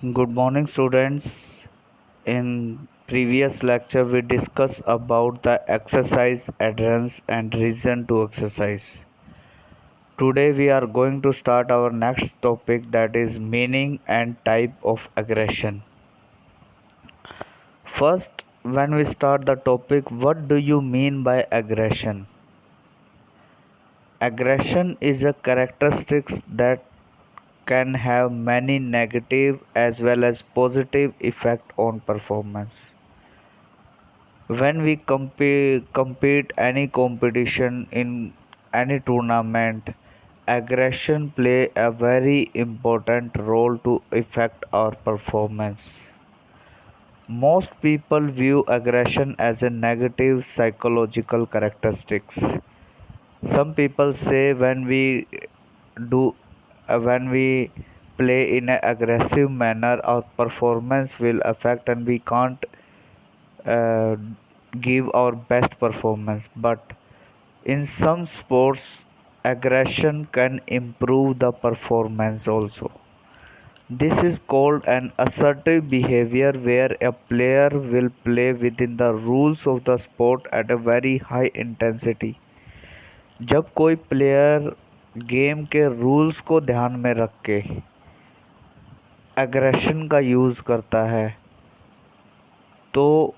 Good morning, students. In previous lecture, we discussed about the exercise adherence and reason to exercise. Today, we are going to start our next topic, that is meaning and type of aggression. First, when we start the topic, what do you mean by aggression? Aggression is a characteristic that can have many negative as well as positive effect on performance. When we compete any competition in any tournament, aggression play a very important role to affect our performance. Most people view aggression as a negative psychological characteristics. Some people say do when we play in an aggressive manner, our performance will affect and we can't uh, give our best performance. But in some sports, aggression can improve the performance also. This is called an assertive behavior where a player will play within the rules of the sport at a very high intensity. जब कोई player game के rules को ध्यान में रख के aggression का use करता है तो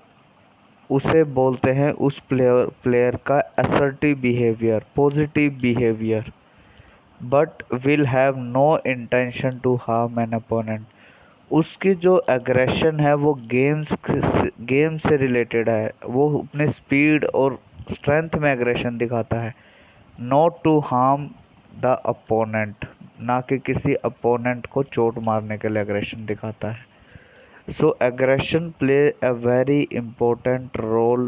उसे बोलते हैं उस प्लेयर का assertive behaviour, positive behaviour, but will have no intention to harm an opponent. उसकी जो एग्रेशन है वो गेम से रिलेटेड है, वो अपने स्पीड और स्ट्रेंथ में एग्रेशन दिखाता है, not to harm the opponent, ना कि किसी अपोनेंट को चोट मारने के लिए एग्रेशन दिखाता है। So aggression play a very important role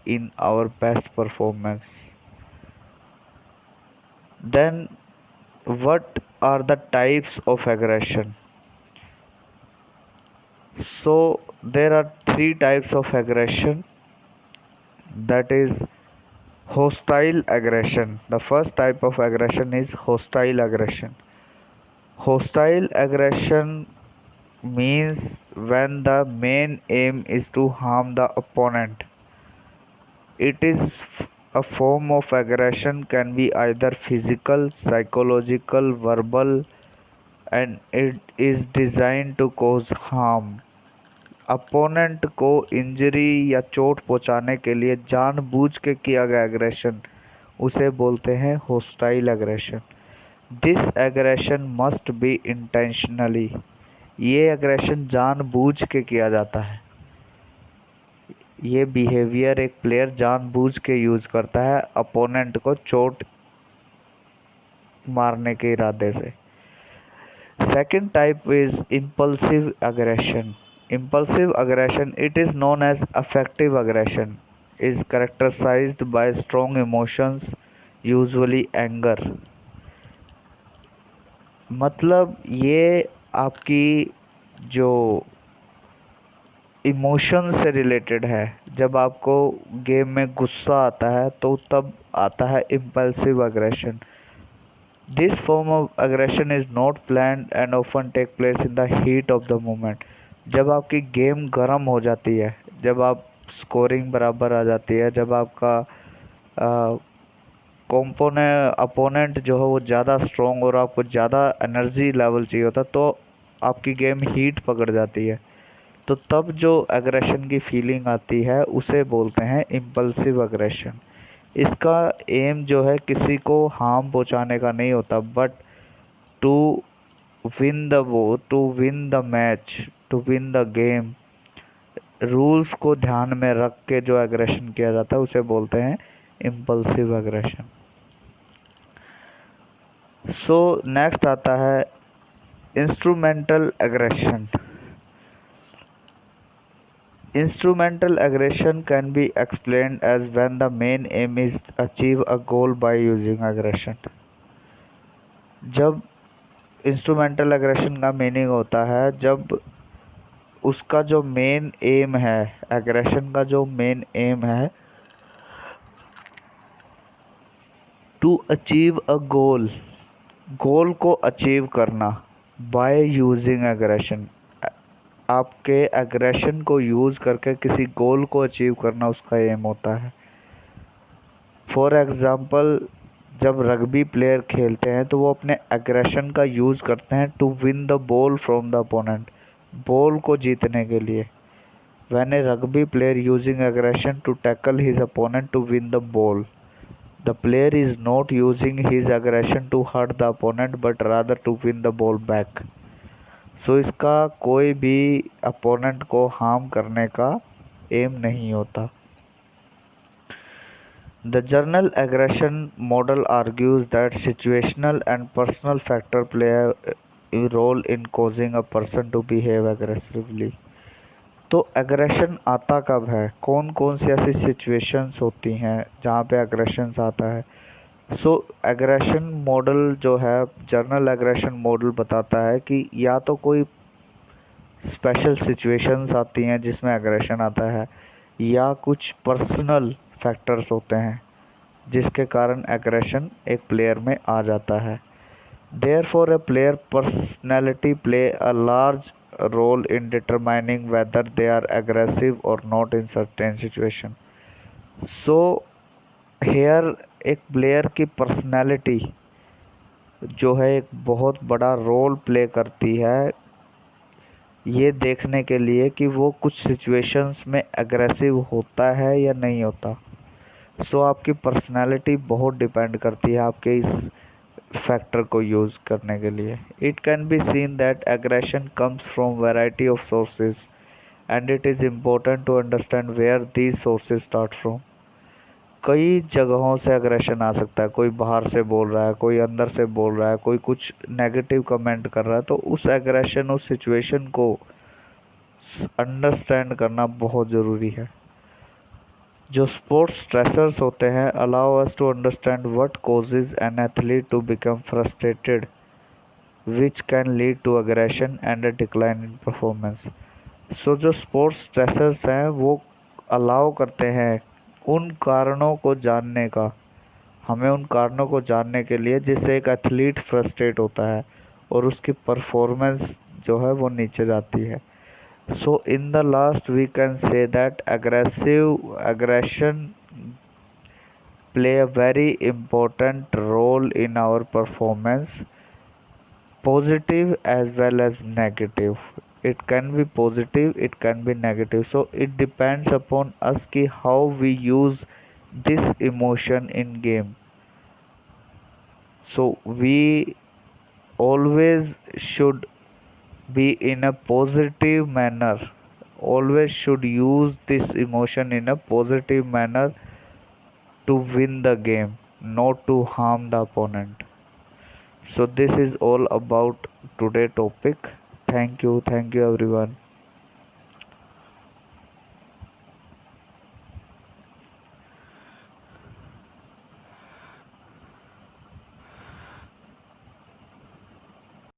in our best performance. Then what are the types of aggression? So there are three types of aggression, that is hostile aggression. The first type of aggression is hostile aggression. Hostile aggression means when the main aim is to harm the opponent. It is a form of aggression, can be either physical, psychological, verbal, and it is designed to cause harm. Opponent को injury या चोट पहुंचाने के लिए जानबूझ के किया गया एग्रेशन उसे बोलते हैं hostile aggression. This aggression must be intentionally, ये एग्रेशन जानबूझ के किया जाता है। ये बिहेवियर एक प्लेयर जानबूझ के यूज़ करता है अपोनेंट को चोट मारने के इरादे से। Second type is impulsive aggression. Impulsive aggression, it is known as affective aggression, is characterised by strong emotions, usually anger. मतलब ये आपकी जो इमोशन से रिलेटेड है, जब आपको गेम में गुस्सा आता है तो तब आता है impulsive aggression. This form of aggression is not planned and often take place in the heat of the moment. जब आपकी गेम गर्म हो जाती है, जब आप स्कोरिंग बराबर आ जाती है, जब आपका अपोनेंट जो है वो ज़्यादा स्ट्रॉन्ग और आपको ज़्यादा एनर्जी लेवल चाहिए होता, तो आपकी गेम हीट पकड़ जाती है, तो तब जो एग्रेशन की फीलिंग आती है उसे बोलते हैं इम्पल्सिव एग्रेशन। इसका एम जो है किसी को हार्म पहुंचाने का नहीं होता, but to win the match, to win the game. Rules को ध्यान में रख के जो एग्रेशन किया जाता है उसे बोलते हैं इम्पल्सिव एग्रेशन। सो नेक्स्ट आता है instrumental aggression. Instrumental aggression can be explained as when the main aim is to achieve a goal by using aggression। जब इंस्ट्रूमेंटल एग्रेशन का मीनिंग होता है जब उसका जो मेन एम है, एग्रेशन का जो मेन एम है, टू अचीव अ गोल, गोल को अचीव करना, बाय यूजिंग एग्रेशन, आपके एग्रेशन को यूज़ करके किसी गोल को अचीव करना उसका एम होता है। फॉर एग्ज़ाम्पल, जब रग्बी प्लेयर खेलते हैं तो वो अपने एग्रेशन का यूज़ करते हैं to win the ball from the opponent, ball को जीतने के लिए। When a rugby player using aggression to tackle his opponent to win the ball, the player is not using his aggression to hurt the opponent but rather to win the ball back. So इसका कोई भी opponent को harm करने का M नहीं होता। The journal aggression model argues that situational and personal factor play a role in causing a person to behave aggressively। तो aggression आता कब है, कौन कौन सी ऐसी सिचुएशंस होती हैं जहाँ पे एग्रेशंस आता है। सो एग्रेशन मॉडल जो है, जर्नल एग्रेशन मॉडल बताता है कि या तो कोई स्पेशल सिचुएशंस आती हैं जिसमें एग्रेशन आता है, या कुछ पर्सनल फैक्टर्स होते हैं जिसके कारण एग्रेशन एक प्लेयर में आ जाता है। Therefore a player personality play a large role in determining whether they are aggressive और not in certain situation. So here एक प्लेयर की पर्सनैलिटी जो है एक बहुत बड़ा रोल प्ले करती है ये देखने के लिए कि वो कुछ सिचुएशंस में एग्रेसिव होता है या नहीं होता। सो आपकी पर्सनैलिटी बहुत डिपेंड करती है आपके इस फैक्टर को यूज़ करने के लिए। It can be seen that aggression comes from variety of sources and it is important to understand where these sources start from. कई जगहों से एग्रेशन आ सकता है, कोई बाहर से बोल रहा है, कोई अंदर से बोल रहा है, कोई कुछ नेगेटिव कमेंट कर रहा है, तो उस एग्रेशन, उस सिचुएशन को अंडरस्टैंड करना बहुत ज़रूरी है। जो स्पोर्ट्स स्ट्रेसर्स होते हैं allow us to understand what causes an athlete to become frustrated which can lead to aggression and a decline in performance. So जो स्पोर्ट्स स्ट्रेसर्स हैं वो अलाउ करते हैं उन कारणों को जानने का, हमें उन कारणों को जानने के लिए जिससे एक एथलीट फ्रस्ट्रेट होता है और उसकी परफॉर्मेंस जो है वो नीचे जाती है। So in the last we can say that aggression play a very important role in our performance, positive as well as negative. It can be positive, it can be negative, so it depends upon us ki how we use this emotion in game. So we always should be in a positive manner, always should use this emotion in a positive manner to win the game, not to harm the opponent. So this is all about today topic. Thank you everyone.